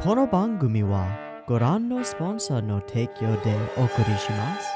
この番組はご覧のスポンサーの提供でお送りします。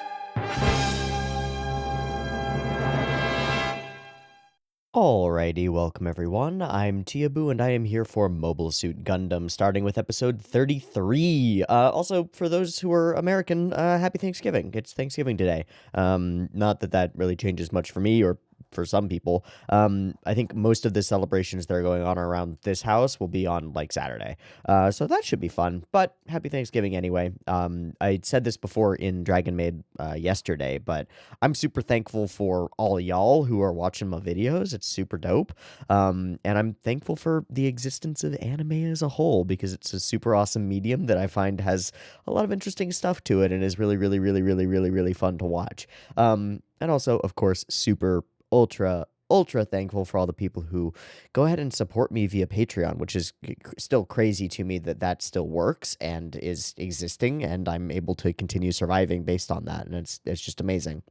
Alrighty, welcome everyone. I'm Teeaboo and I am here for Mobile Suit Gundam, starting with episode 33. Also, for those who are American, happy Thanksgiving. It's Thanksgiving today. Not that that really changes much for me or for some people. I think most of the celebrations that are going on around this house will be on like Saturday. So that should be fun, but happy Thanksgiving anyway. I said this before in Dragon Maid yesterday, but I'm super thankful for all y'all who are watching my videos. It's super dope. And I'm thankful for the existence of anime as a whole because it's a super awesome medium that I find has a lot of interesting stuff to it and is really, really, really, really, really, really fun to watch. And also, of course, super ultra thankful for all the people who go ahead and support me via Patreon, which is still crazy to me that that still works and is existing and I'm able to continue surviving based on that, and it's just amazing.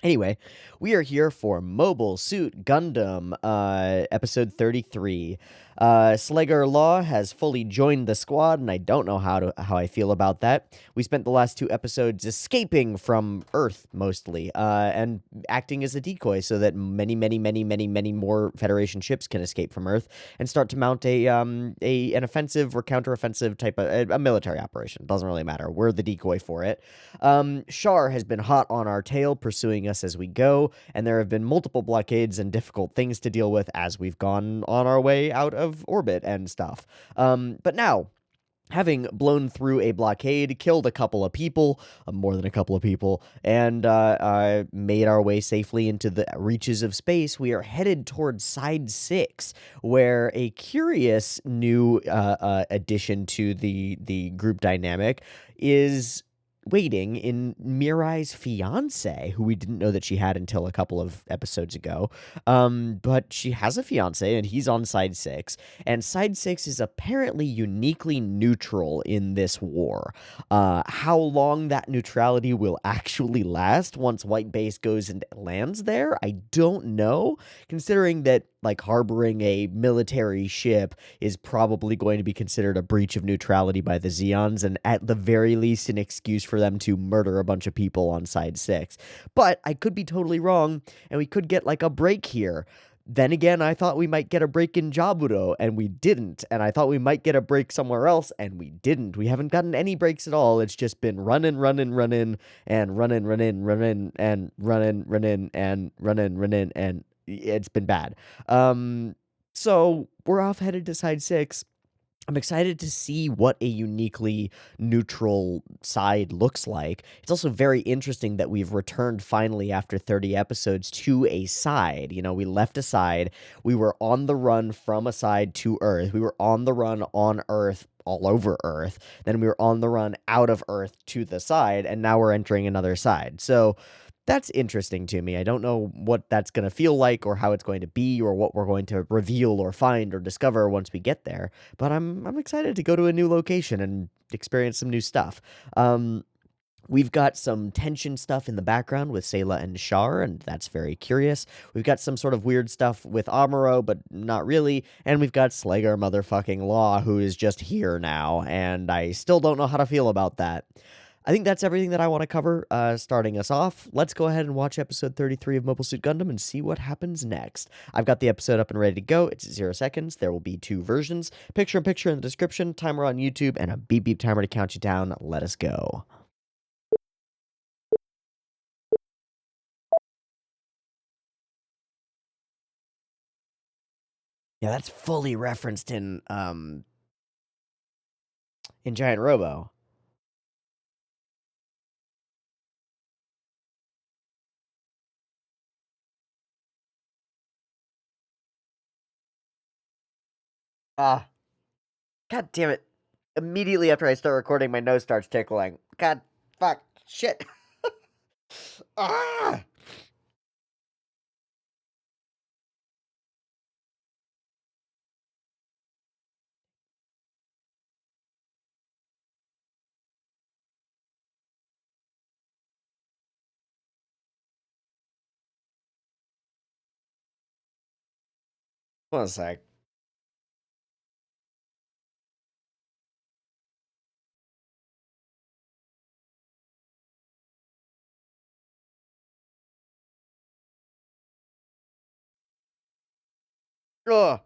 Anyway, we are here for Mobile Suit Gundam, episode 33. Slegar Law has fully joined the squad, and I don't know how I feel about that. We spent the last two episodes escaping from Earth, mostly, and acting as a decoy so that many more Federation ships can escape from Earth and start to mount an offensive or counteroffensive type of a military operation. Doesn't really matter. We're the decoy for it. Char has been hot on our tail, pursuing us as we go, and there have been multiple blockades and difficult things to deal with as we've gone on our way out of orbit and stuff. But now, having blown through a blockade, killed a couple of people, more than a couple of people, and made our way safely into the reaches of space, we are headed towards Side 6, where a curious new addition to the group dynamic is waiting in Mirai's fiance, who we didn't know that she had until a couple of episodes ago. But she has a fiance, and he's on Side 6. And Side 6 is apparently uniquely neutral in this war. How long that neutrality will actually last once White Base goes and lands there, I don't know, considering that like harboring a military ship is probably going to be considered a breach of neutrality by the Zeons, and at the very least an excuse for them to murder a bunch of people on Side 6. But I could be totally wrong, and we could get like a break here. Then again, I thought we might get a break in Jaburo, and we didn't. And I thought we might get a break somewhere else, and we didn't. We haven't gotten any breaks at all. It's just been running, and running, and running, and it's been bad. So we're off headed to Side 6. I'm excited to see what a uniquely neutral side looks like. It's also very interesting that we've returned finally after 30 episodes to a side. You know, we left a side. We were on the run from a side to Earth. We were on the run on Earth, all over Earth. Then we were on the run out of Earth to the side, and now we're entering another side. So that's interesting to me. I don't know what that's going to feel like or how it's going to be or what we're going to reveal or find or discover once we get there, but I'm excited to go to a new location and experience some new stuff. We've got some tension stuff in the background with Sayla and Char, and that's very curious. We've got some sort of weird stuff with Amuro, but not really. And we've got Slager motherfucking Law, who is just here now, and I still don't know how to feel about that. I think that's everything that I want to cover starting us off. Let's go ahead and watch episode 33 of Mobile Suit Gundam and see what happens next. I've got the episode up and ready to go. It's 0 seconds. There will be two versions. Picture-in-picture in the description, timer on YouTube, and a beep-beep timer to count you down. Let us go. Yeah, that's fully referenced in Giant Robo. Ah, God damn it. Immediately after I start recording, my nose starts tickling. God, fuck, shit. Ah! One sec. Ugh.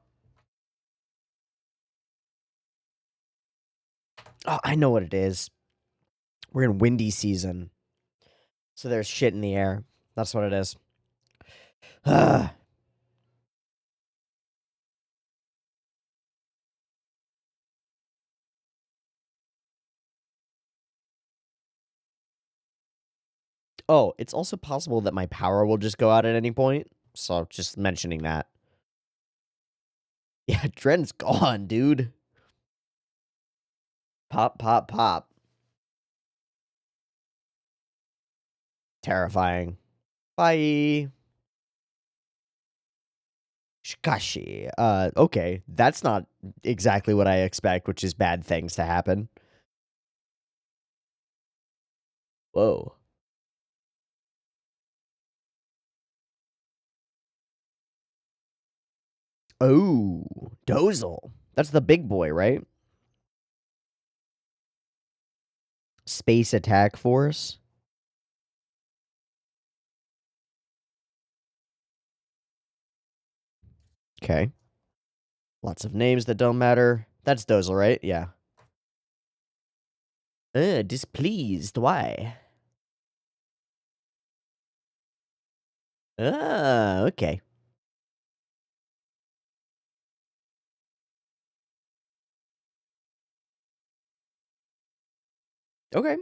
Oh, I know what it is. We're in windy season, so there's shit in the air. That's what it is. Ah. Oh, it's also possible that my power will just go out at any point. So just mentioning that. Yeah, Dren's gone, dude. Pop, pop, pop. Terrifying. Bye. Shikashi. Okay. That's not exactly what I expect, which is bad things to happen. Whoa. Oh, Dozel. That's the big boy, right? Space Attack Force. Okay. Lots of names that don't matter. That's Dozel, right? Yeah. Displeased. Why? Ah, okay. Okay.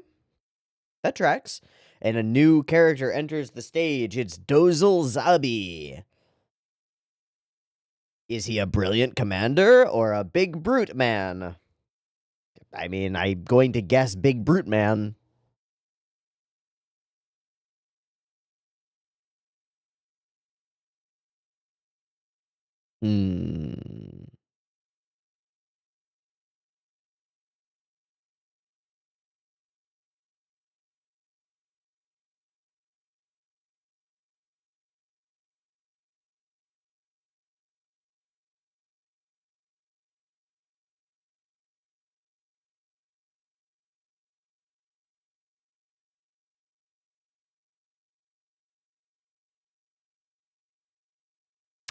That tracks. And a new character enters the stage. It's Dozel Zabi. Is he a brilliant commander or a big brute man? I mean, I'm going to guess big brute man. Hmm.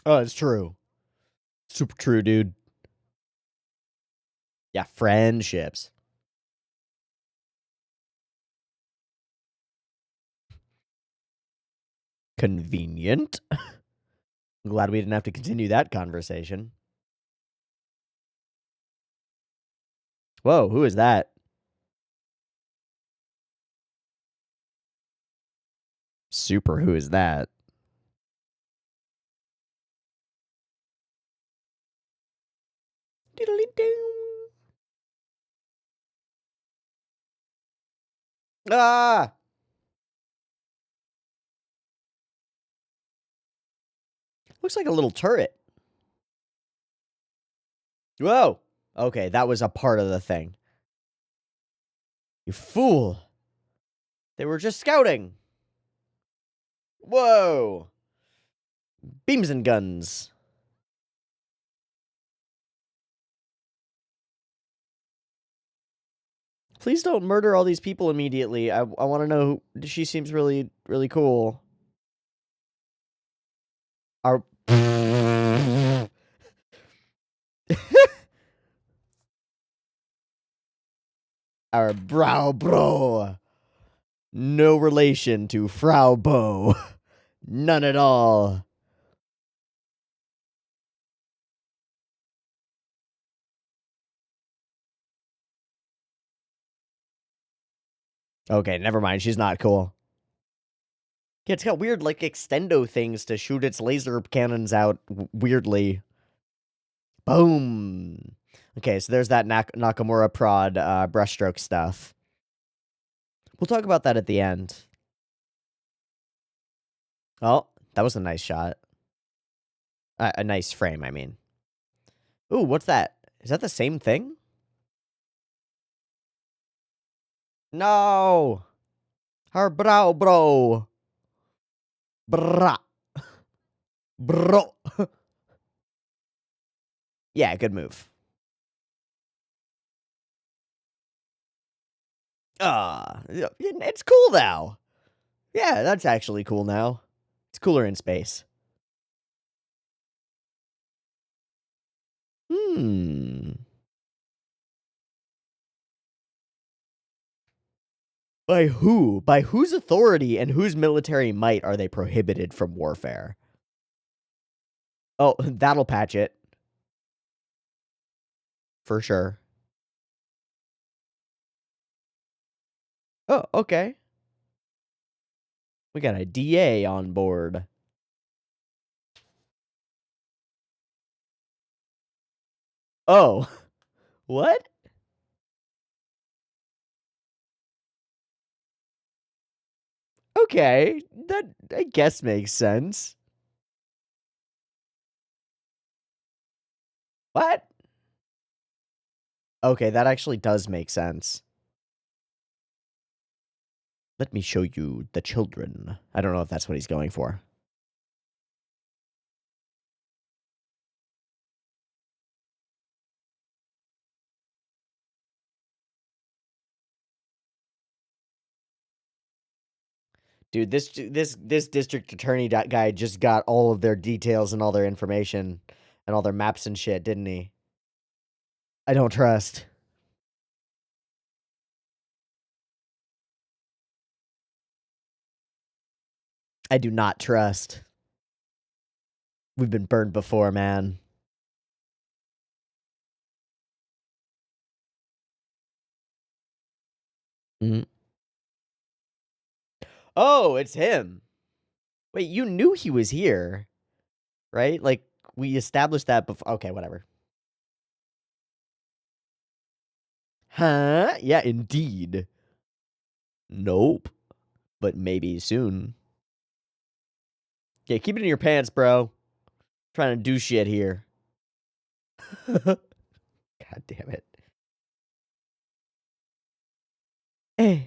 Oh, it's true. Super true, dude. Yeah, friendships. Convenient. I'm glad we didn't have to continue that conversation. Whoa, who is that? Super, who is that? Ah! Looks like a little turret. Whoa! Okay, that was a part of the thing. You fool! They were just scouting! Whoa! Beams and guns. Please don't murder all these people immediately. I want to know. She seems really, really cool. Our. Our brow bro. No relation to Frau Bo. None at all. Okay, never mind. She's not cool. Yeah, it's got weird, like, extendo things to shoot its laser cannons out weirdly. Boom. Okay, so there's that Nakamura prod brushstroke stuff. We'll talk about that at the end. Oh, that was a nice shot. A nice frame, I mean. Ooh, what's that? Is that the same thing? No! Her brow, bro. Bra. Bro. Yeah, good move. It's cool now. Yeah, that's actually cool now. It's cooler in space. Hmm. By who? By whose authority and whose military might are they prohibited from warfare? Oh, that'll patch it. For sure. Oh, okay. We got a DA on board. Oh. What? Okay. That, I guess, makes sense. What? Okay, that actually does make sense. Let me show you the children. I don't know if that's what he's going for. Dude, this district attorney guy just got all of their details and all their information and all their maps and shit, didn't he? I don't trust. I do not trust. We've been burned before, man. Mhm. Oh, it's him. Wait, you knew he was here, right? Like, we established that before. Okay, whatever. Huh? Yeah, indeed. Nope. But maybe soon. Yeah, keep it in your pants, bro. Trying to do shit here. God damn it. Eh.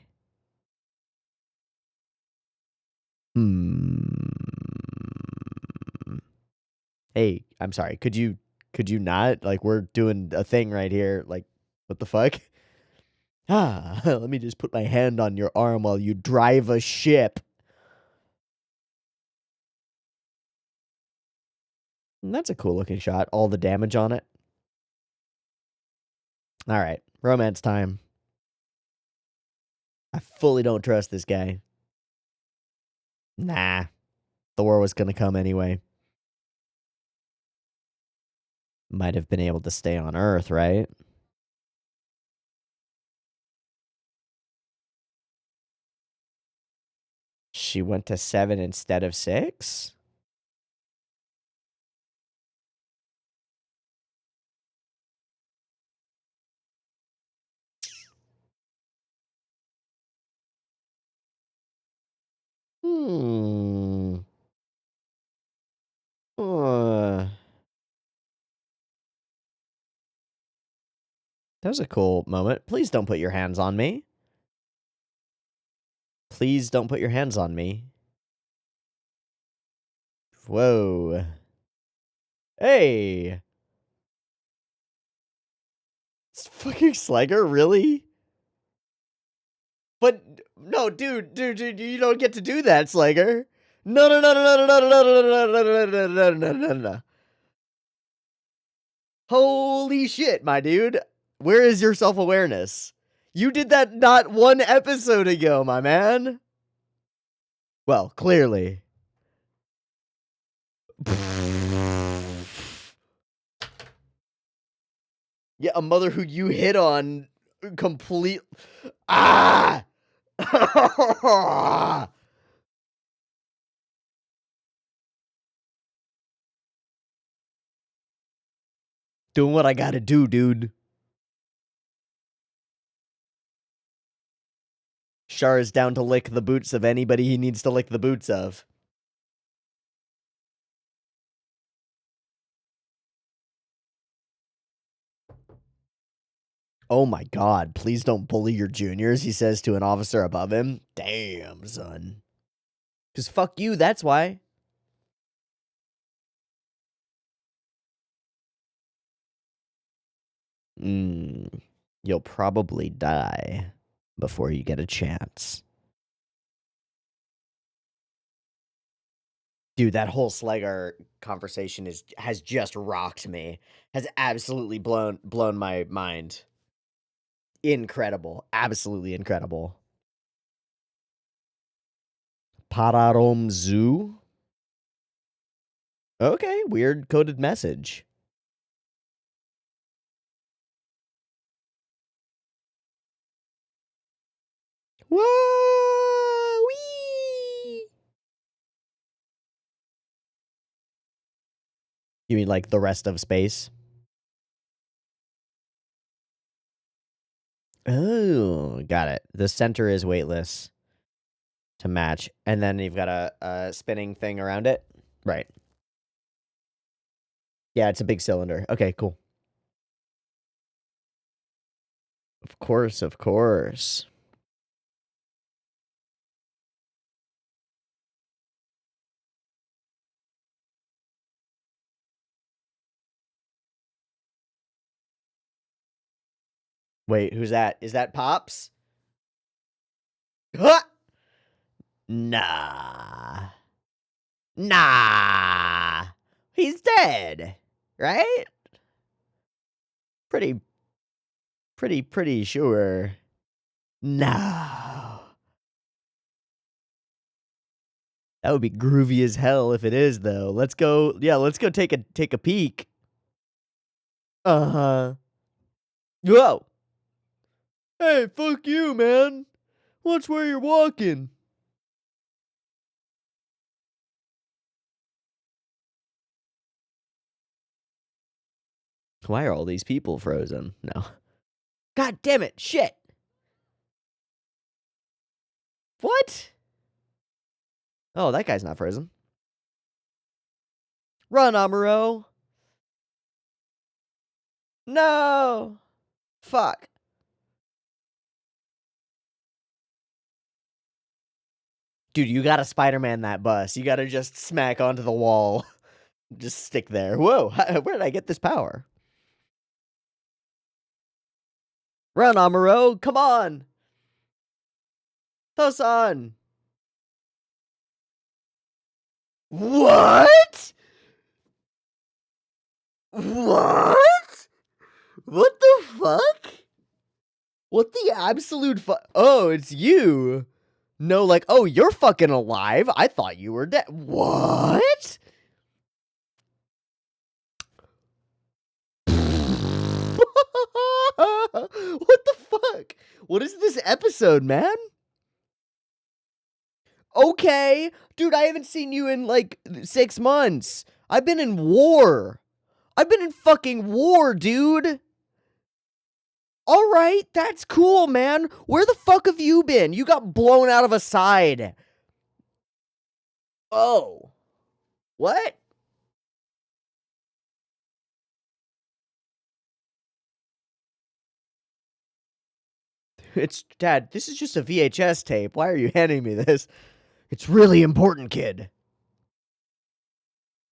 Hmm. Hey, I'm sorry. Could you not? Like, we're doing a thing right here. Like, what the fuck? Ah, let me just put my hand on your arm while you drive a ship. That's a cool looking shot. All the damage on it. All right, romance time. I fully don't trust this guy. Nah, Thor was gonna come anyway. Might have been able to stay on Earth, right? She went to 7 instead of 6? Hmm. Uh, that was a cool moment. Please don't put your hands on me. Please don't put your hands on me. Whoa. Hey! It's fucking Slager, really? But no, dude, you don't get to do that, Slager. No, no, no, no, no, no, no, no, no, no, no, no, no, no, no, no. Holy shit, my dude. Where is your self-awareness? You did that not one episode ago, my man. Well, clearly. Yeah, a mother who you hit on complete. Ah! Doing what I gotta do, dude. Char is down to lick the boots of anybody he needs to lick the boots of. Oh my god, please don't bully your juniors, he says to an officer above him. Damn, son. Because fuck you, that's why. You'll probably die before you get a chance. Dude, that whole Slagar conversation has just rocked me. Has absolutely blown my mind. Incredible. Absolutely incredible. Pararom Zoo? Okay, weird coded message. Whoa! Wee! You mean like the rest of space? Oh, got it. The center is weightless to match, and then you've got a spinning thing around it. Right. Yeah, it's a big cylinder. Okay, cool. Of course, of course. Wait, who's that? Is that Pops? Huh! Nah. Nah. He's dead. Right? Pretty sure. No. That would be groovy as hell if it is, though. Let's go. Yeah, let's go take a peek. Uh-huh. Whoa. Hey, fuck you, man. Watch where you're walking. Why are all these people frozen? No. God damn it. Shit. What? Oh, that guy's not frozen. Run, Amuro. No. Fuck. Dude, you gotta Spider-Man that bus. You gotta just smack onto the wall. Just stick there. Whoa, where did I get this power? Run, Amuro. Come on. Tosan. What? What? What the fuck? What the absolute Oh, it's you. No, like, oh, you're fucking alive. I thought you were dead. What? What the fuck? What is this episode, man? Okay. Dude, I haven't seen you in like 6 months. I've been in war. I've been in fucking war, dude. All right, that's cool, man. Where the fuck have you been? You got blown out of a side. Oh. What? It's Dad, this is just a VHS tape. Why are you handing me this? It's really important, kid.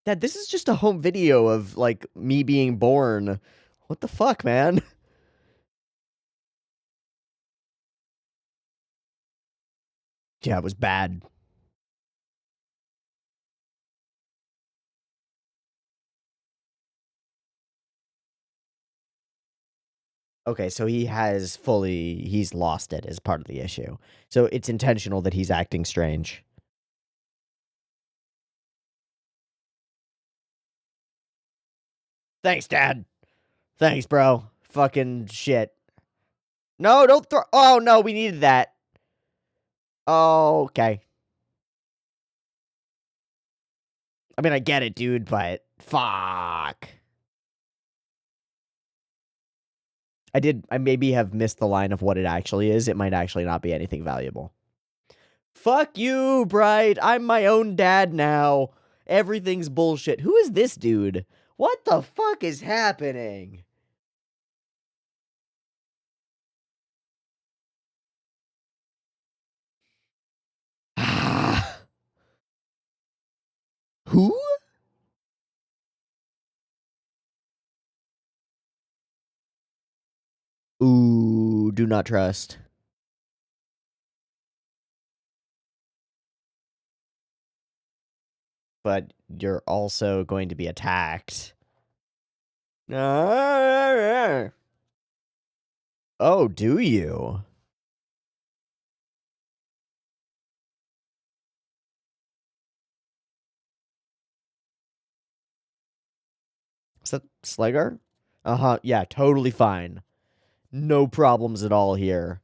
Dad, this is just a home video of like me being born. What the fuck, man? Yeah, it was bad. Okay, so he's lost it as part of the issue. So it's intentional that he's acting strange. Thanks, Dad. Thanks, bro. Fucking shit. No, don't throw. Oh, no, we needed that. Oh, okay. I mean, I get it, dude, but fuck. I maybe have missed the line of what it actually is. It might actually not be anything valuable. Fuck you, Bright. I'm my own dad now. Everything's bullshit. Who is this dude? What the fuck is happening? Who? Ooh, do not trust. but you're also going to be attacked. Oh, do you? Is that Sligar? Uh-huh, yeah, totally fine. No problems at all here.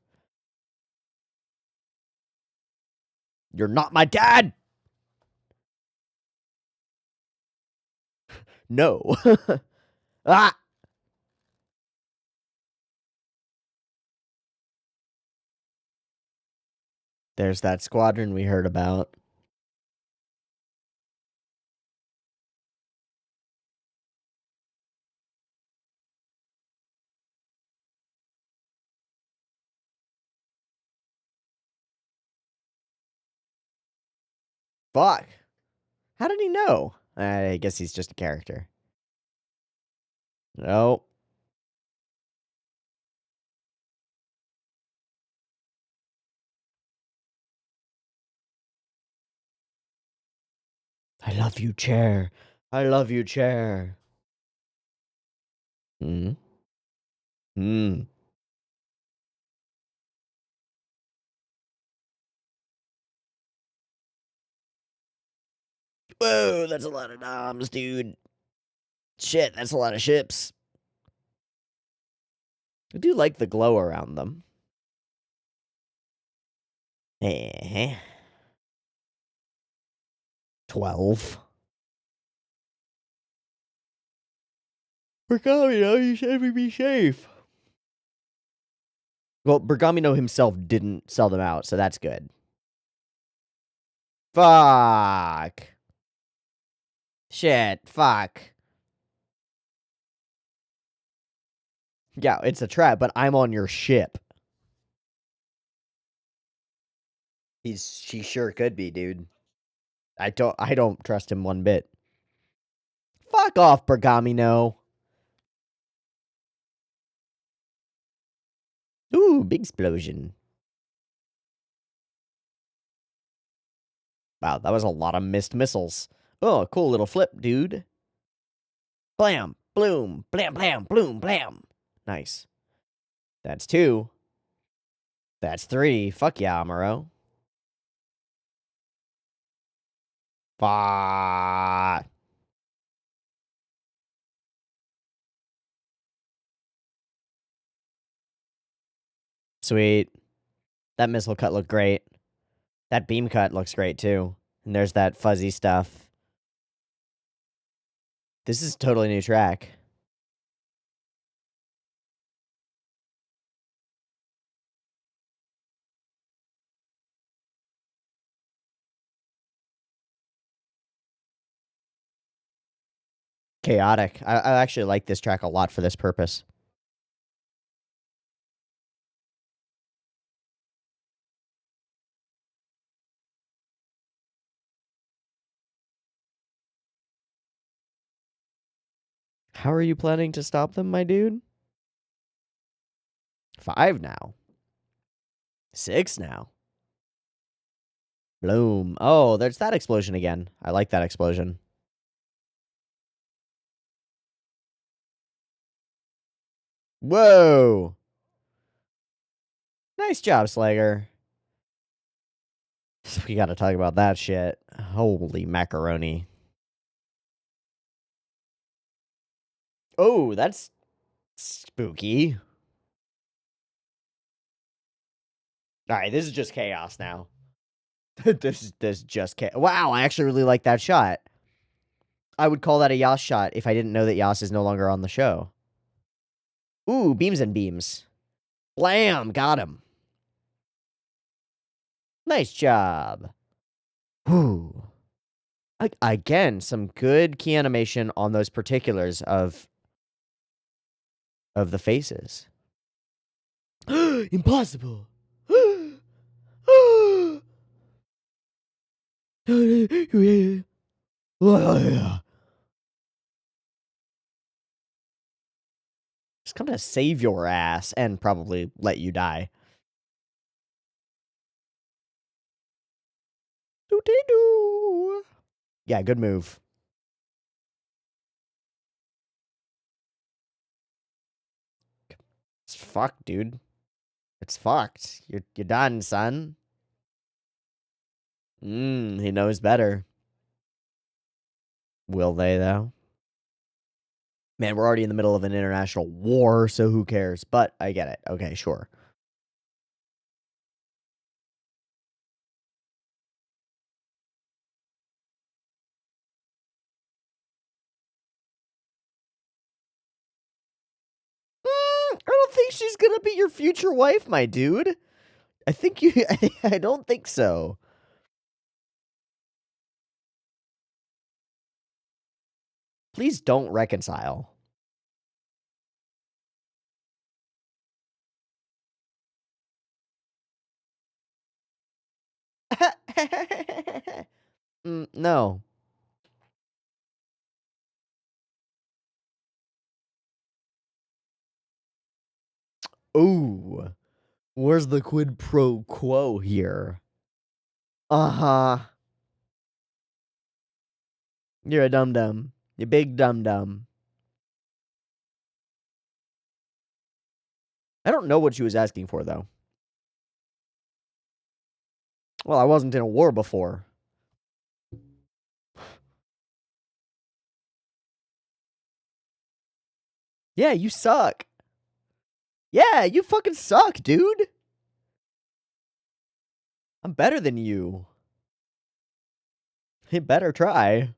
You're not my dad! No. Ah! There's that squadron we heard about. Fuck. How did he know? I guess he's just a character. No. I love you, chair. I love you, chair. Hmm. Hmm. Whoa, that's a lot of noms, dude. Shit, that's a lot of ships. I do like the glow around them. Eh. 12. Bergamino, you said we'd be safe. Well, Bergamino himself didn't sell them out, so that's good. Fuck. Shit, fuck. Yeah, it's a trap, but I'm on your ship. She sure could be, dude. I don't trust him one bit. Fuck off, Bergamino. Ooh, big explosion. Wow, that was a lot of missed missiles. Oh, cool little flip, dude. Blam, bloom, blam, blam, bloom, blam. Nice. That's 2. That's 3. Fuck yeah, Amuro. Fuck. Sweet. That missile cut looked great. That beam cut looks great, too. And there's that fuzzy stuff. This is a totally new track. Chaotic. I actually like this track a lot for this purpose. How are you planning to stop them, my dude? 5 now. 6 now. Bloom. Oh, there's that explosion again. I like that explosion. Whoa. Nice job, Slager. We gotta talk about that shit. Holy macaroni. Oh, that's spooky. Alright, this is just chaos now. this is just chaos. Wow, I actually really like that shot. I would call that a Yas shot if I didn't know that Yas is no longer on the show. Ooh, beams and beams. Blam, got him. Nice job. Whew. Again, some good key animation on those particulars of the faces. Impossible. Just come to save your ass and probably let you die. Doo-dee-doo. Yeah, good move. It's fucked, dude. It's fucked. You're done, son. He knows better. Will they, though? Man, we're already in the middle of an international war, so who cares? But I get it. Okay, sure. I don't think she's gonna be your future wife, my dude. I think you. I don't think so. Please don't reconcile. No. Ooh. Where's the quid pro quo here? Uh-huh. You're a dum-dum. You big dum-dum. I don't know what she was asking for, though. Well, I wasn't in a war before. Yeah, you suck. Yeah, you fucking suck, dude. I'm better than you. You better try.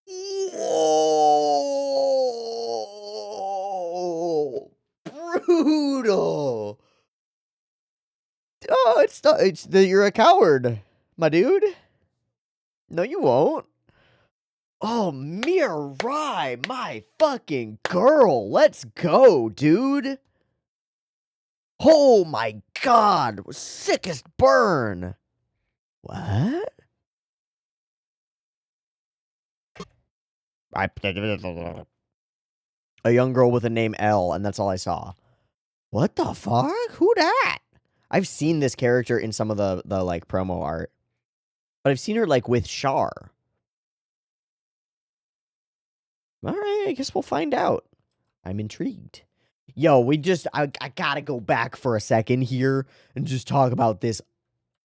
Whoa! Brutal. Oh, it's not. It's that you're a coward, my dude. No, you won't. Oh, Mirai, my fucking girl. Let's go, dude. Oh my god. Sickest burn. What? A young girl with a name L, and that's all I saw. What the fuck? Who dat? I've seen this character in some of the like promo art, but I've seen her like with Char. All right, I guess we'll find out. I'm intrigued. Yo, I gotta go back for a second here and just talk about this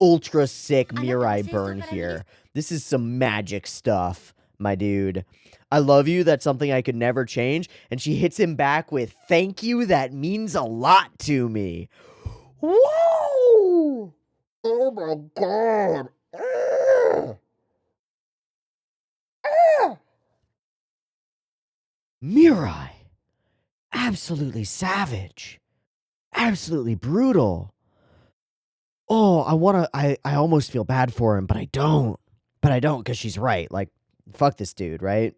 ultra sick Mirai burn here. This is some magic stuff, my dude. I love you. That's something I could never change. And she hits him back with thank you. That means a lot to me. Whoa! Oh my god. Mirai. Absolutely savage. Absolutely brutal. Oh, I almost feel bad for him, but I don't. But I don't because she's right. Like, fuck this dude, right?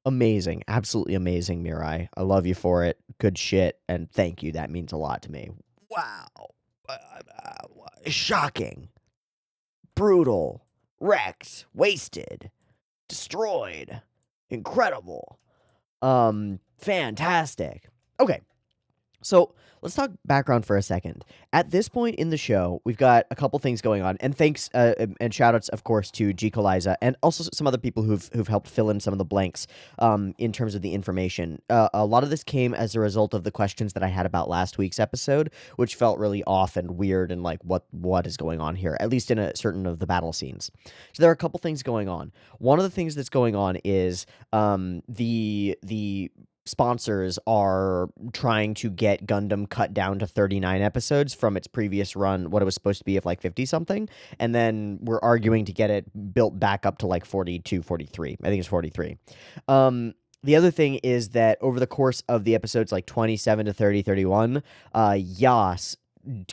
Amazing. Absolutely amazing, Mirai. I love you for it. Good shit. And thank you. That means a lot to me. Wow. Shocking. Brutal. Wrecked. Wasted. Destroyed. Incredible. Fantastic. Okay. So let's talk background for a second. At this point in the show, we've got a couple things going on, and thanks and shout outs, of course, to G. Liza and also some other people who've helped fill in some of the blanks in terms of the information. A lot of this came as a result of the questions that I had about last week's episode, which felt really off and weird and like what is going on here, at least in a certain of the battle scenes. So there are a couple things going on. One of the things that's going on is the sponsors are trying to get Gundam cut down to 39 episodes from its previous run, what it was supposed to be of like 50 something. And then we're arguing to get it built back up to like 42, 43. I think it's 43. The other thing is that over the course of the episodes like 27 to 30, 31, Yas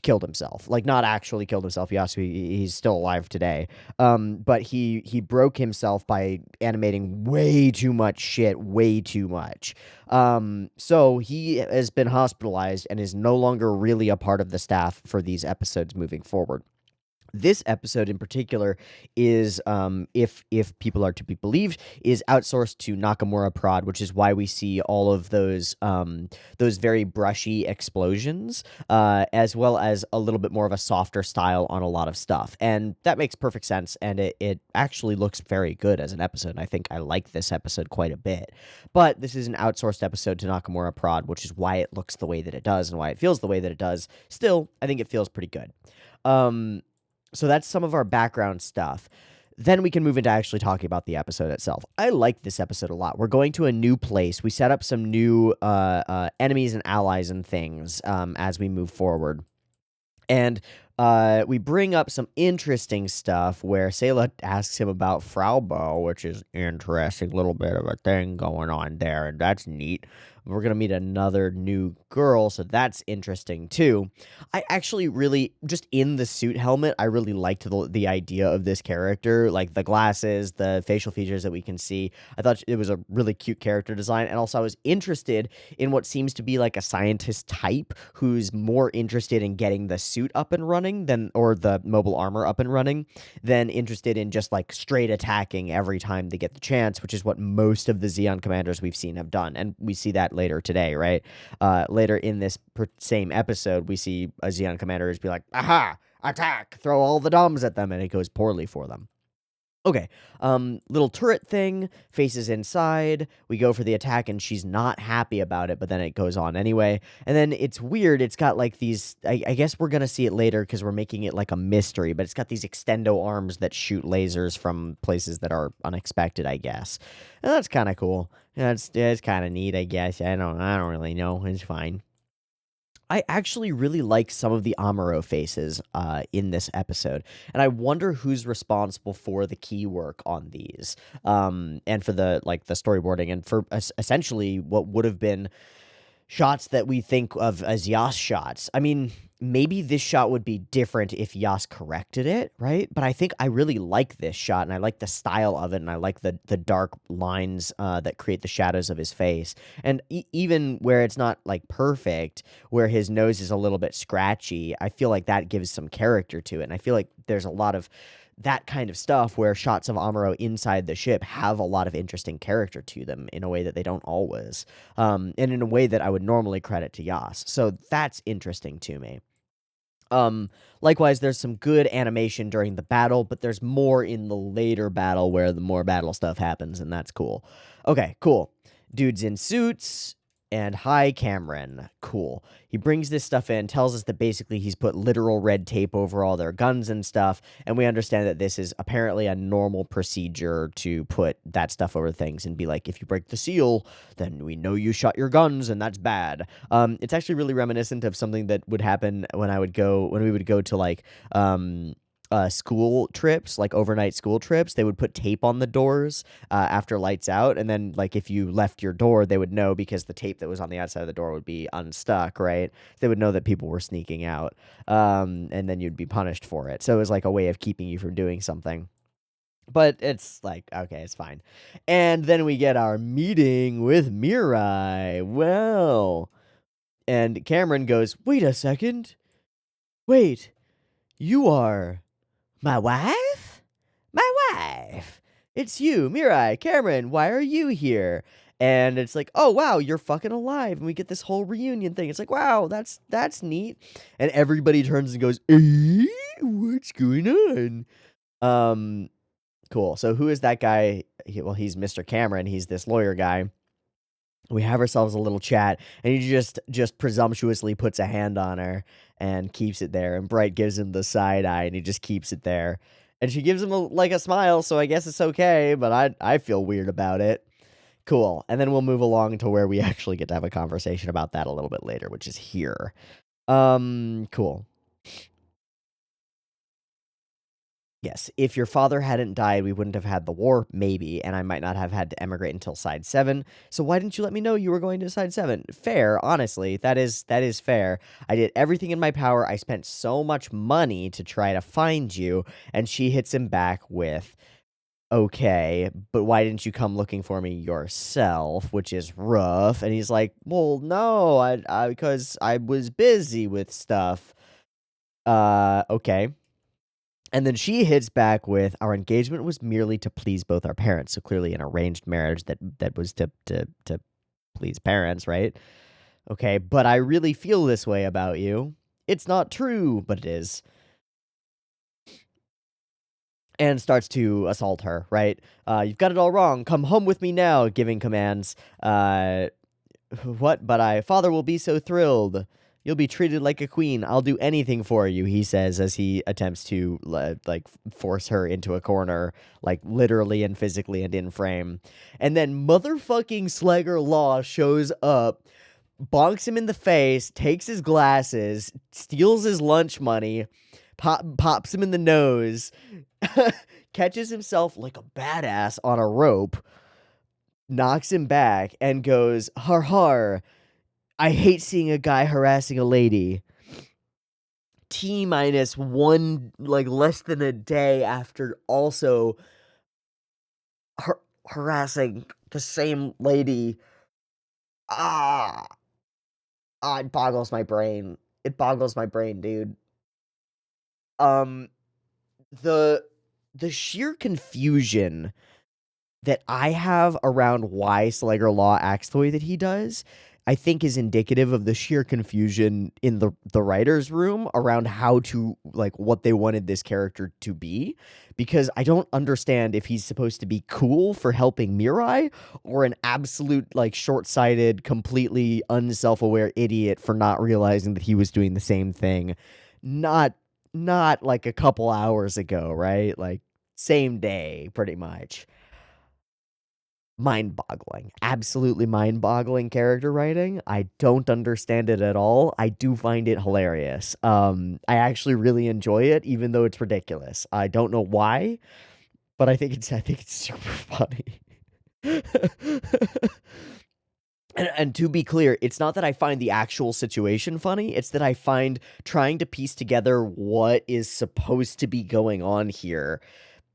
killed himself. Like, not actually killed himself. Yes, he's still alive today. But he broke himself by animating way too much shit, way too much. So he has been hospitalized and is no longer really a part of the staff for these episodes moving forward. This episode in particular is, if people are to be believed, is outsourced to Nakamura Prod, which is why we see all of those very brushy explosions, as well as a little bit more of a softer style on a lot of stuff. And that makes perfect sense, and it actually looks very good as an episode, and I think I like this episode quite a bit. But this is an outsourced episode to Nakamura Prod, which is why it looks the way that it does and why it feels the way that it does. Still, I think it feels pretty good. Um, so that's some of our background stuff. Then we can move into actually talking about the episode itself. I like this episode a lot. We're going to a new place. We set up some new enemies and allies and things as we move forward. And we bring up some interesting stuff where Sayla asks him about Frau Bo, which is interesting, little bit of a thing going on there, and that's neat. We're going to meet another new girl, so that's interesting too. I actually really, just in the suit helmet, I really liked the idea of this character, like the glasses, the facial features that we can see. I thought it was a really cute character design, and also I was interested in what seems to be like a scientist type who's more interested in getting the suit up and running or the mobile armor up and running, than interested in just like straight attacking every time they get the chance, which is what most of the Xeon commanders we've seen have done. And we see that later today, right? Later in this same episode, we see a Xeon commander just be like, aha, attack, throw all the DOMs at them, and it goes poorly for them. Okay, little turret thing, faces inside, we go for the attack, and she's not happy about it, but then it goes on anyway, and then it's weird, it's got, like, these, I guess we're gonna see it later, because we're making it like a mystery, but it's got these extendo arms that shoot lasers from places that are unexpected, I guess, and that's kinda cool. It's kinda neat, I guess. I don't really know, it's fine. I actually really like some of the Amuro faces in this episode, and I wonder who's responsible for the key work on these, and for the storyboarding, and for essentially what would have been shots that we think of as Yas shots. I mean, maybe this shot would be different if Yas corrected it, right? But I think I really like this shot, and I like the style of it, and I like the dark lines that create the shadows of his face. And even where it's not like perfect, where his nose is a little bit scratchy, I feel like that gives some character to it. And I feel like there's a lot of that kind of stuff where shots of Amuro inside the ship have a lot of interesting character to them in a way that they don't always, and in a way that I would normally credit to Yas. So that's interesting to me. Likewise, there's some good animation during the battle, but there's more in the later battle where the more battle stuff happens, and that's cool. Okay, cool. Dude's in suits, and hi, Cameron. Cool. He brings this stuff in, tells us that basically he's put literal red tape over all their guns and stuff, and we understand that this is apparently a normal procedure to put that stuff over things and be like, if you break the seal, then we know you shot your guns, and that's bad. It's actually really reminiscent of something that would happen when we would go to like school trips, like overnight school trips. They would put tape on the doors after lights out, and then like if you left your door, they would know because the tape that was on the outside of the door would be unstuck, right? They would know that people were sneaking out, and then you'd be punished for it. So it was like a way of keeping you from doing something. But it's like, okay, it's fine. And then we get our meeting with Mirai. Well, and Cameron goes, wait a second. Wait, you are my wife? My wife. It's you, Mirai, Cameron. Why are you here? And it's like, oh wow, you're fucking alive, and we get this whole reunion thing. It's like, wow, that's neat. And everybody turns and goes, what's going on? Cool. So who is that guy? Well, he's Mr. Cameron. He's this lawyer guy. We have ourselves a little chat, and he just presumptuously puts a hand on her and keeps it there. And Bright gives him the side eye, and he just keeps it there. And she gives him a smile, so I guess it's okay. But I feel weird about it. Cool. And then we'll move along to where we actually get to have a conversation about that a little bit later, which is here. Cool. Yes, if your father hadn't died, we wouldn't have had the war, maybe, and I might not have had to emigrate until side 7. So why didn't you let me know you were going to side 7? Fair, honestly. That is fair. I did everything in my power. I spent so much money to try to find you, and she hits him back with, okay, but why didn't you come looking for me yourself, which is rough. And he's like, well, no, I because I was busy with stuff. Okay. And then she hits back with, our engagement was merely to please both our parents. So clearly an arranged marriage that was to please parents, right? Okay, but I really feel this way about you. It's not true, but it is. And starts to assault her, right? You've got it all wrong. Come home with me now, giving commands. What? But father will be so thrilled. You'll be treated like a queen. I'll do anything for you, he says as he attempts to, like, force her into a corner, like, literally and physically and in frame. And then motherfucking Slugger Law shows up, bonks him in the face, takes his glasses, steals his lunch money, pops him in the nose, catches himself like a badass on a rope, knocks him back, and goes, har har, I hate seeing a guy harassing a lady. T minus one, like, less than a day after also harassing the same lady. It boggles my brain. It boggles my brain, dude. Um, the sheer confusion that I have around why Slugger Law acts the way that he does, I think is indicative of the sheer confusion in the writer's room around how to, like, what they wanted this character to be. Because I don't understand if he's supposed to be cool for helping Mirai or an absolute, like, short-sighted, completely unself-aware idiot for not realizing that he was doing the same thing. Not like a couple hours ago, right? Like, same day, pretty much. Mind-boggling. Absolutely mind-boggling character writing. I don't understand it at all. I do find it hilarious. I actually really enjoy it, even though it's ridiculous. I don't know why, but I think it's super funny. And to be clear, it's not that I find the actual situation funny, it's that I find trying to piece together what is supposed to be going on here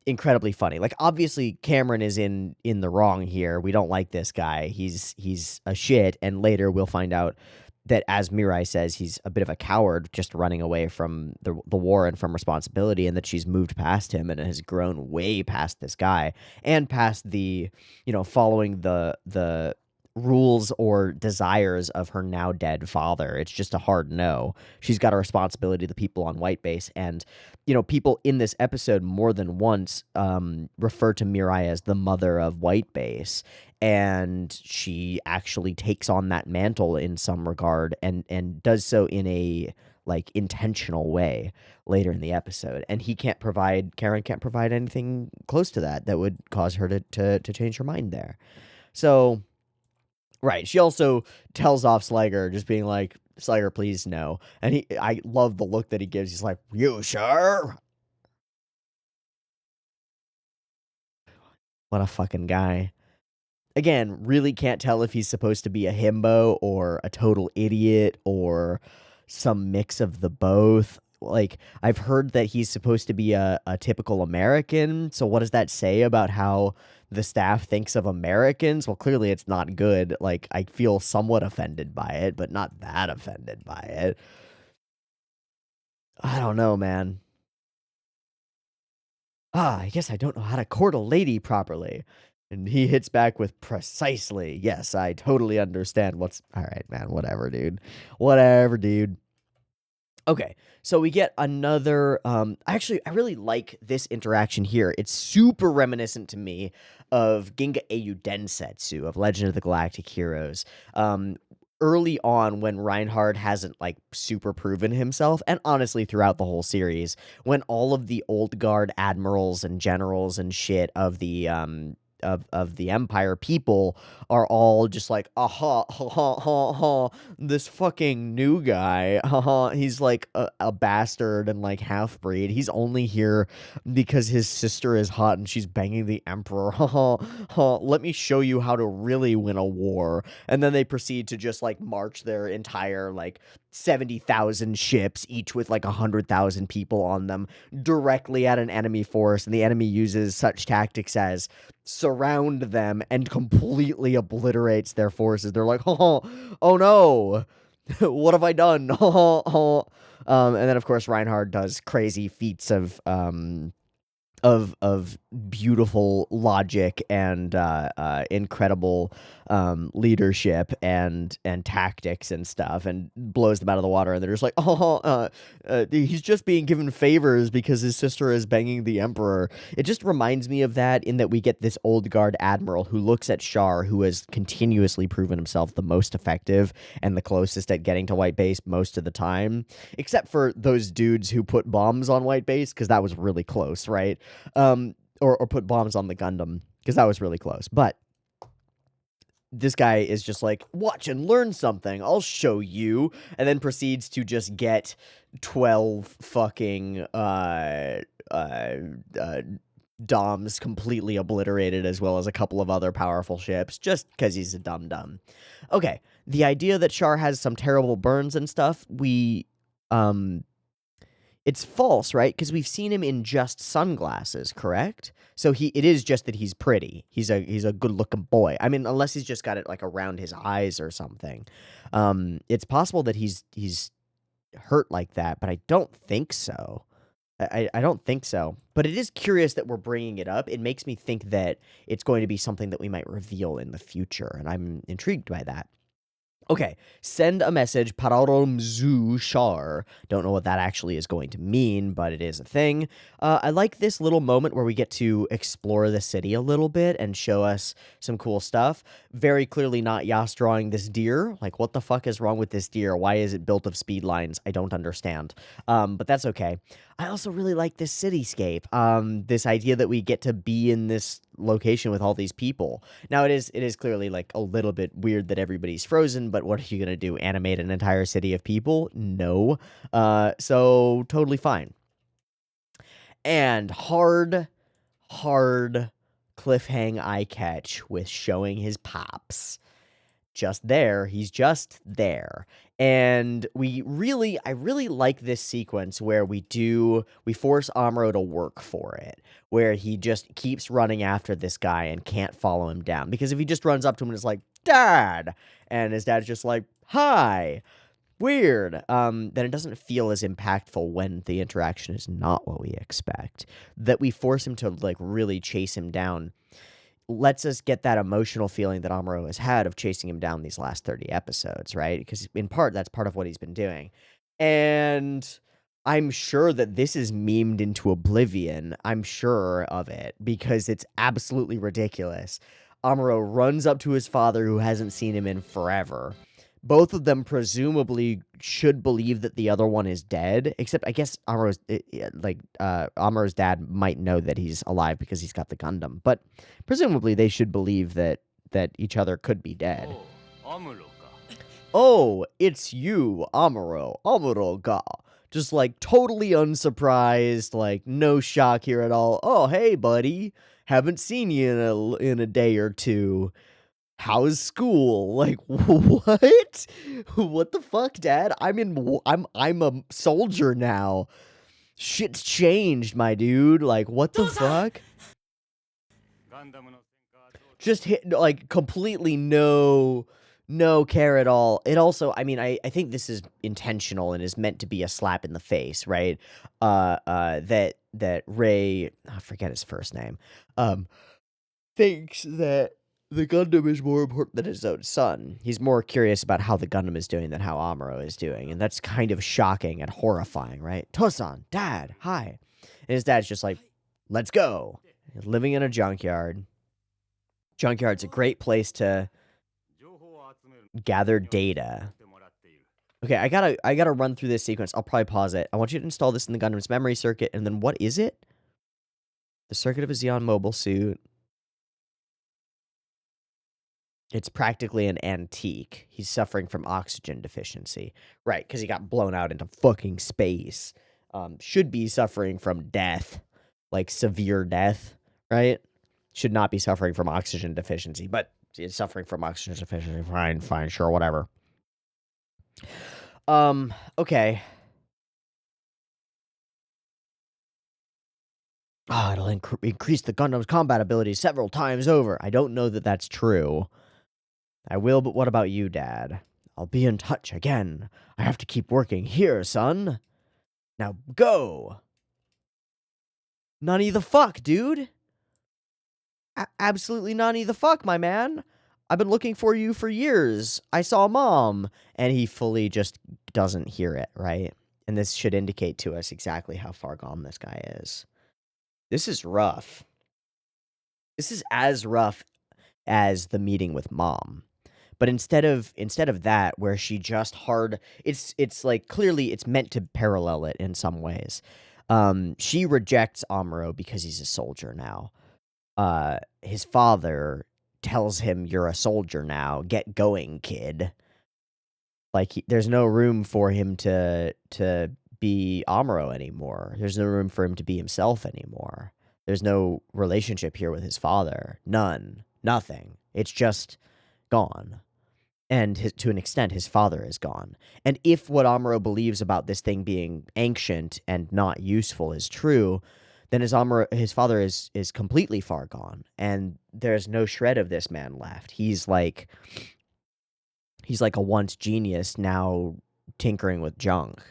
incredibly funny. Like, obviously Cameron is in the wrong here. We don't like this guy. He's a shit, and later we'll find out that, as Mirai says, he's a bit of a coward, just running away from the war and from responsibility, and that she's moved past him and has grown way past this guy and past the, following the rules or desires of her now dead father. It's just a hard no. She's got a responsibility to the people on White Base, and people in this episode more than once refer to Mirai as the mother of White Base, and she actually takes on that mantle in some regard, and does so in a, like, intentional way later in the episode. And Karen can't provide anything close to that would cause her to change her mind there. So, right, she also tells off Slugger, just being like, Slugger, please no. And I love the look that he gives. He's like, you sure? What a fucking guy. Again, really can't tell if he's supposed to be a himbo or a total idiot or some mix of the both. Like, I've heard that he's supposed to be a typical American, so what does that say about how the staff thinks of Americans? Well, clearly it's not good. Like, I feel somewhat offended by it, but not that offended by it. I don't know, man. I guess I don't know how to court a lady properly. And he hits back with, precisely. Yes, I totally understand what's... All right, man, whatever, dude. Whatever, dude. Okay, so we get another, actually, I really like this interaction here. It's super reminiscent to me of Ginga Eiyu Densetsu, of Legend of the Galactic Heroes. Early on, when Reinhard hasn't, like, super proven himself, and honestly throughout the whole series, when all of the old guard admirals and generals and shit of the, of the Empire people are all just like, aha, ha, ha, ha, ha, this fucking new guy, haha, he's like a bastard and, like, half-breed. He's only here because his sister is hot and she's banging the Emperor, haha, ha, let me show you how to really win a war. And then they proceed to just, like, march their entire, like, 70,000 ships, each with, like, 100,000 people on them, directly at an enemy force, and the enemy uses such tactics as surround them and completely obliterates their forces. They're like, oh no, What have I done? And then of course Reinhard does crazy feats of beautiful logic and incredible leadership and tactics and stuff, and blows them out of the water. And they're just like, he's just being given favors because his sister is banging the emperor. It just reminds me of that, in that we get this old guard admiral who looks at Char, who has continuously proven himself the most effective and the closest at getting to White Base most of the time, except for those dudes who put bombs on White Base, because that was really close, right? Or put bombs on the Gundam, because that was really close. But this guy is just like, watch and learn something, I'll show you, and then proceeds to just get 12 fucking Doms completely obliterated, as well as a couple of other powerful ships, just because he's a dum-dum. Okay, the idea that Char has some terrible burns and stuff, it's false, right? Because we've seen him in just sunglasses, correct? So it is just that he's pretty. He's a good-looking boy. I mean, unless he's just got it like around his eyes or something. It's possible that he's hurt like that, but I don't think so. I don't think so. But it is curious that we're bringing it up. It makes me think that it's going to be something that we might reveal in the future, and I'm intrigued by that. Okay, send a message, Pararomzu Char. Don't know what that actually is going to mean, but it is a thing. I like this little moment where we get to explore the city a little bit and show us some cool stuff. Very clearly not Yas drawing this deer. Like, what the fuck is wrong with this deer? Why is it built of speed lines? I don't understand. But that's okay. I also really like this cityscape. This idea that we get to be in this location with all these people. Now, it is clearly like a little bit weird that everybody's frozen, but what are you gonna do? Animate an entire city of people? No. So totally fine. And hard cliffhang eye catch with showing his pops. Just there, he's just there. And I really like this sequence where we force Amuro to work for it, where he just keeps running after this guy and can't follow him down. Because if he just runs up to him and is like, Dad, and his dad's just like, hi, weird, then it doesn't feel as impactful when the interaction is not what we expect. That we force him to like really chase him down lets us get that emotional feeling that Amuro has had of chasing him down these last 30 episodes, right? Because in part, that's part of what he's been doing. And I'm sure that this is memed into oblivion. I'm sure of it, because it's absolutely ridiculous. Amuro runs up to his father, who hasn't seen him in forever. Both of them presumably should believe that the other one is dead, except I guess Amuro's dad might know that he's alive because he's got the Gundam, but presumably they should believe that each other could be dead. Oh, it's you, Amuro. Amuro ga. Just like totally unsurprised, like no shock here at all. Oh, hey, buddy. Haven't seen you in a day or two. How's school? Like, what? What the fuck, Dad? I'm a soldier now. Shit's changed, my dude. Like, what the fuck? Just hit, like, completely no care at all. It also, I mean, I think this is intentional and is meant to be a slap in the face, right? That Ray, I forget his first name, thinks that the Gundam is more important than his own son. He's more curious about how the Gundam is doing than how Amuro is doing, and that's kind of shocking and horrifying, right? Tosan, Dad, hi. And his dad's just like, let's go. He's living in a junkyard. Junkyard's a great place to gather data. Okay, I gotta run through this sequence. I'll probably pause it. I want you to install this in the Gundam's memory circuit, and then what is it? The circuit of a Zeon mobile suit. It's practically an antique. He's suffering from oxygen deficiency. Right, because he got blown out into fucking space. Should be suffering from death. Like, severe death, right? Should not be suffering from oxygen deficiency. But he's suffering from oxygen deficiency. Fine, sure, whatever. Okay. It'll increase the Gundam's combat abilities several times over. I don't know that that's true. I will, but what about you, Dad? I'll be in touch again. I have to keep working here, son. Now go. Nani the fuck, dude? Absolutely nani the fuck, my man. I've been looking for you for years. I saw Mom. And he fully just doesn't hear it, right? And this should indicate to us exactly how far gone this guy is. This is rough. This is as rough as the meeting with Mom. But instead of that, where she just it's like clearly it's meant to parallel it in some ways. She rejects Amuro because he's a soldier now. His father tells him, "You're a soldier now. Get going, kid." Like there's no room for him to be Amuro anymore. There's no room for him to be himself anymore. There's no relationship here with his father. None. Nothing. It's just gone. And to an extent, his father is gone. And if what Amuro believes about this thing being ancient and not useful is true, then his father is completely far gone, and there's no shred of this man left. He's like a once genius now tinkering with junk,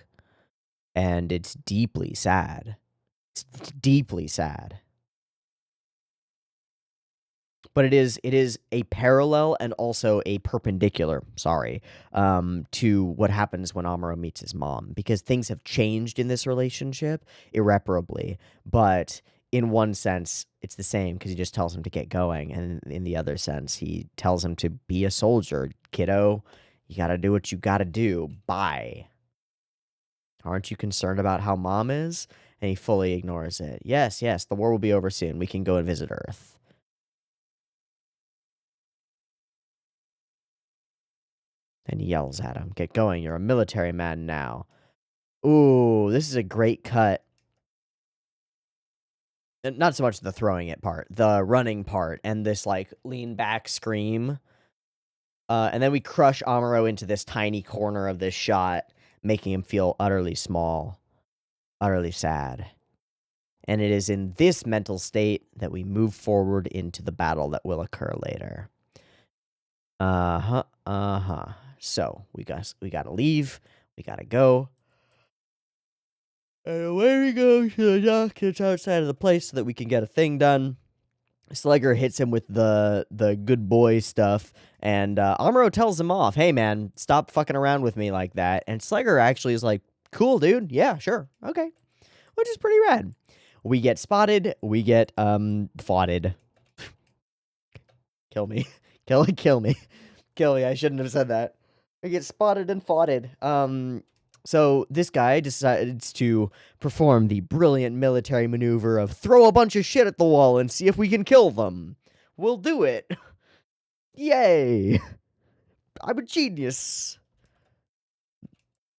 and it's deeply sad. It's deeply sad. But it is a parallel and also a perpendicular, to what happens when Amuro meets his mom, because things have changed in this relationship irreparably. But in one sense, it's the same because he just tells him to get going, and in the other sense, he tells him to be a soldier, kiddo. You got to do what you got to do. Bye. Aren't you concerned about how Mom is? And he fully ignores it. Yes, the war will be over soon. We can go and visit Earth. And he yells at him, "Get going, you're a military man now." Ooh, this is a great cut. Not so much the throwing it part, the running part, and this, like, lean back scream. And then we crush Amuro into this tiny corner of this shot, making him feel utterly small, utterly sad. And it is in this mental state that we move forward into the battle that will occur later. So, we gotta leave. We gotta go. And away we go to the dock that's outside of the place so that we can get a thing done. Slugger hits him with the good boy stuff, and Amuro tells him off. "Hey, man, stop fucking around with me like that." And Slugger actually is like, "Cool, dude. Yeah, sure. Okay." Which is pretty rad. We get spotted. We get foughted. Kill me. Kill me. Kill me. I shouldn't have said that. We get spotted and foughted. So this guy decides to perform the brilliant military maneuver of throw a bunch of shit at the wall and see if we can kill them. We'll do it. Yay. I'm a genius.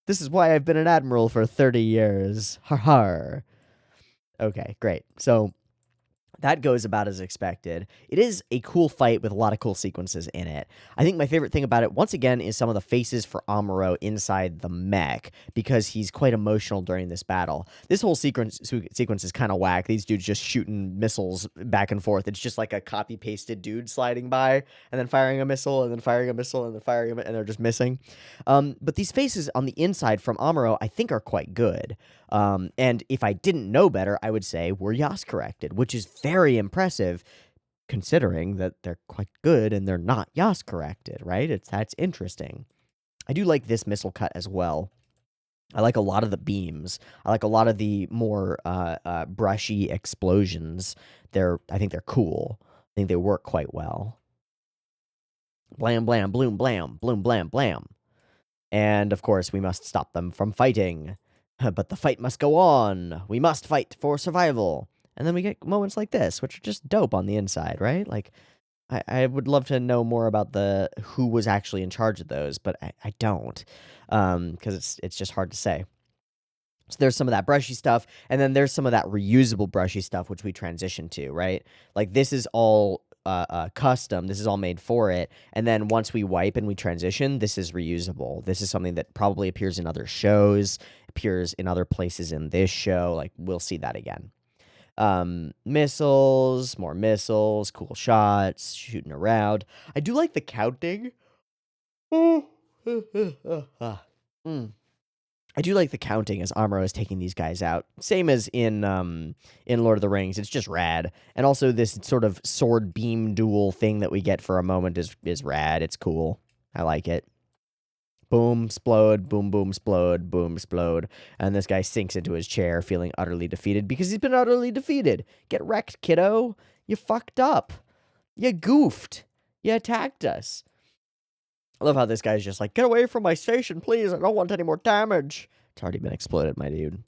This is why I've been an admiral for 30 years. Har har. Okay, great. So that goes about as expected. It is a cool fight with a lot of cool sequences in it. I think my favorite thing about it, once again, is some of the faces for Amuro inside the mech, because he's quite emotional during this battle. This whole sequence is kind of whack. These dudes just shooting missiles back and forth. It's just like a copy-pasted dude sliding by, and then firing a missile, and then firing a missile, and then firing a missile, and they're just missing. But these faces on the inside from Amuro, I think, are quite good. And if I didn't know better, I would say we're Yas corrected, which is very impressive considering that they're quite good and they're not Yas corrected, right? That's interesting. I do like this missile cut as well. I like a lot of the beams. I like a lot of the more brushy explosions. I think they're cool. I think they work quite well. Blam, blam, bloom, blam, bloom, blam, blam. And of course, we must stop them from fighting. But the fight must go on. We must fight for survival. And then we get moments like this, which are just dope on the inside, right? Like, I would love to know more about who was actually in charge of those, but I don't, because it's just hard to say. So there's some of that brushy stuff, and then there's some of that reusable brushy stuff, which we transition to, right? Like, this is all custom. This is all made for it. And then once we wipe and we transition, this is reusable. This is something that probably appears in other shows, appears in other places in this show. Like, we'll see that again. Missiles, more missiles, cool shots, shooting around. I do like the counting. Mm. I do like the counting as Amuro is taking these guys out. Same as in Lord of the Rings. It's just rad. And also this sort of sword beam duel thing that we get for a moment is rad. It's cool. I like it. Boom, explode, boom, boom, explode, boom, explode. And this guy sinks into his chair feeling utterly defeated because he's been utterly defeated. Get wrecked, kiddo. You fucked up. You goofed. You attacked us. I love how this guy's just like, get away from my station, please. I don't want any more damage. It's already been exploded, my dude.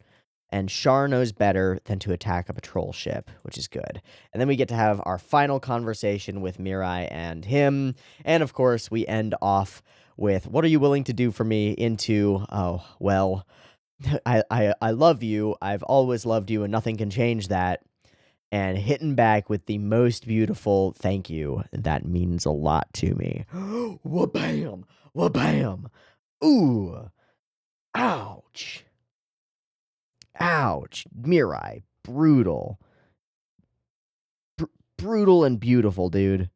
And Char knows better than to attack a patrol ship, which is good. And then we get to have our final conversation with Mirai and him. And of course, we end off with, what are you willing to do for me? Into, oh, well, I love you. I've always loved you, and nothing can change that. And hitting back with the most beautiful thank you. That means a lot to me. Wha-bam! Wha-bam! Ooh! Ouch! Ouch! Mirai, brutal. Brutal and beautiful, dude.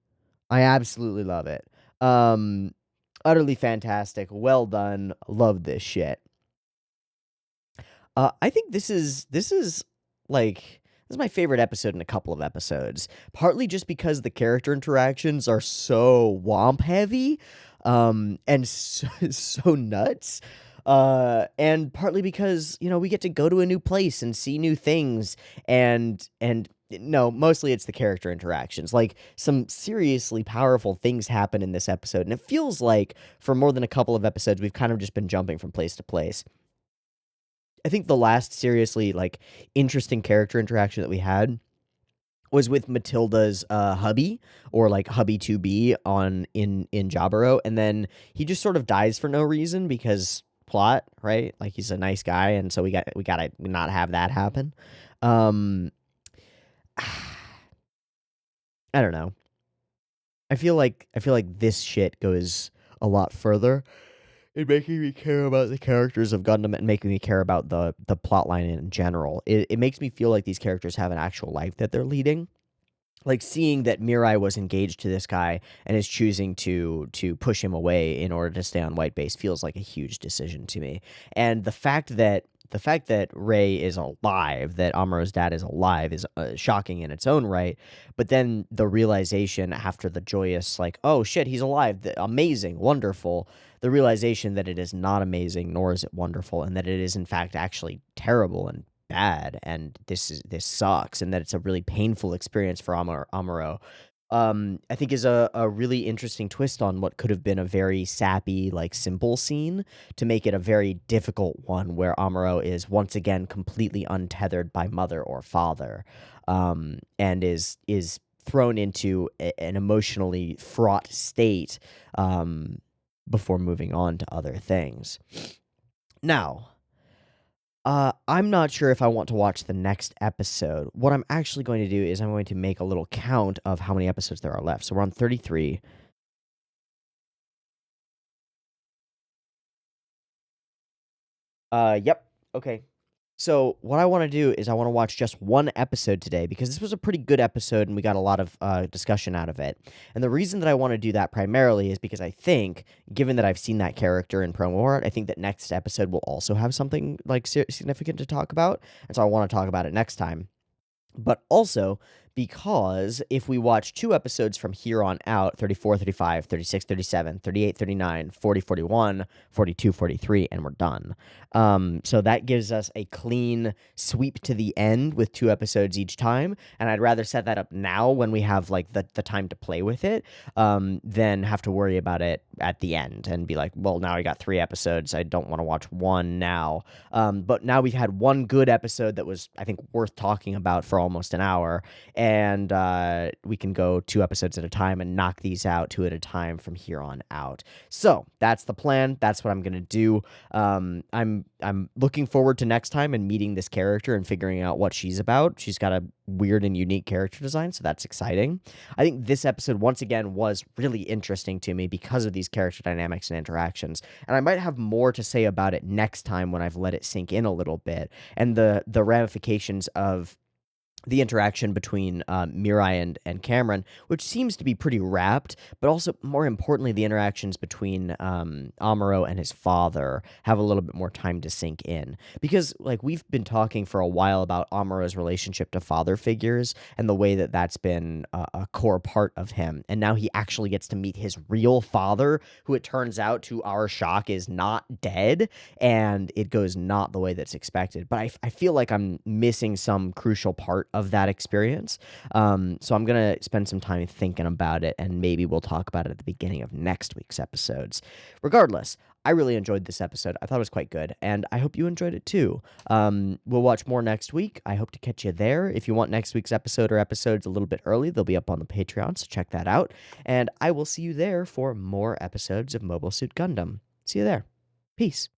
I absolutely love it. Utterly fantastic. Well done. Love this shit. I think this is like, this is my favorite episode in a couple of episodes. Partly just because the character interactions are so womp heavy, and so nuts. And partly because, you know, we get to go to a new place and see new things, and no, mostly it's the character interactions. Like, some seriously powerful things happen in this episode, and it feels like for more than a couple of episodes we've kind of just been jumping from place to place. I think the last seriously, like, interesting character interaction that we had was with Matilda's hubby, or like hubby to be in Jaburo, and then he just sort of dies for no reason because plot, right? Like, he's a nice guy, and so we gotta not have that happen. I don't know. I feel like this shit goes a lot further in making me care about the characters of Gundam and making me care about the plot line in general. It makes me feel like these characters have an actual life that they're leading. Like, seeing that Mirai was engaged to this guy and is choosing to push him away in order to stay on White Base feels like a huge decision to me. And the fact that Rei is alive, that Amuro's dad is alive, is shocking in its own right. But then the realization after the joyous, like, oh shit, he's alive, amazing, wonderful. The realization that it is not amazing, nor is it wonderful, and that it is in fact actually terrible and bad, and this sucks, and that it's a really painful experience for Amuro. I think is a really interesting twist on what could have been a very sappy, like, simple scene, to make it a very difficult one where Amuro is once again completely untethered by mother or father, and is thrown into an emotionally fraught state, before moving on to other things. Now, I'm not sure if I want to watch the next episode. What I'm actually going to do is I'm going to make a little count of how many episodes there are left. So we're on 33. Yep. Okay. So what I want to do is I want to watch just one episode today, because this was a pretty good episode and we got a lot of discussion out of it. And the reason that I want to do that primarily is because I think, given that I've seen that character in promo art, I think that next episode will also have something like significant to talk about. And so I want to talk about it next time. But also because if we watch 2 episodes from here on out, 34, 35, 36, 37, 38, 39, 40, 41, 42, 43, and we're done. So that gives us a clean sweep to the end with 2 episodes each time, and I'd rather set that up now when we have, like, the time to play with it, than have to worry about it at the end and be like, well, now I got 3 episodes, I don't want to watch one now. But now we've had one good episode that was, I think, worth talking about for almost an hour, and we can go 2 episodes at a time and knock these out 2 at a time from here on out. So that's the plan. That's what I'm gonna do. I'm looking forward to next time and meeting this character and figuring out what she's about. She's got a weird and unique character design, so that's exciting. I think this episode, once again, was really interesting to me because of these character dynamics and interactions, and I might have more to say about it next time when I've let it sink in a little bit, and the ramifications of the interaction between Mirai and Cameron, which seems to be pretty wrapped, but also more importantly, the interactions between Amuro and his father have a little bit more time to sink in. Because like we've been talking for a while about Amuro's relationship to father figures and the way that that's been a core part of him, and now he actually gets to meet his real father, who it turns out to our shock is not dead, and it goes not the way that's expected. But I feel like I'm missing some crucial part of that experience. So I'm going to spend some time thinking about it, and maybe we'll talk about it at the beginning of next week's episodes. Regardless, I really enjoyed this episode. I thought it was quite good, and I hope you enjoyed it too. We'll watch more next week. I hope to catch you there. If you want next week's episode or episodes a little bit early, they'll be up on the Patreon, so check that out. And I will see you there for more episodes of Mobile Suit Gundam. See you there. Peace.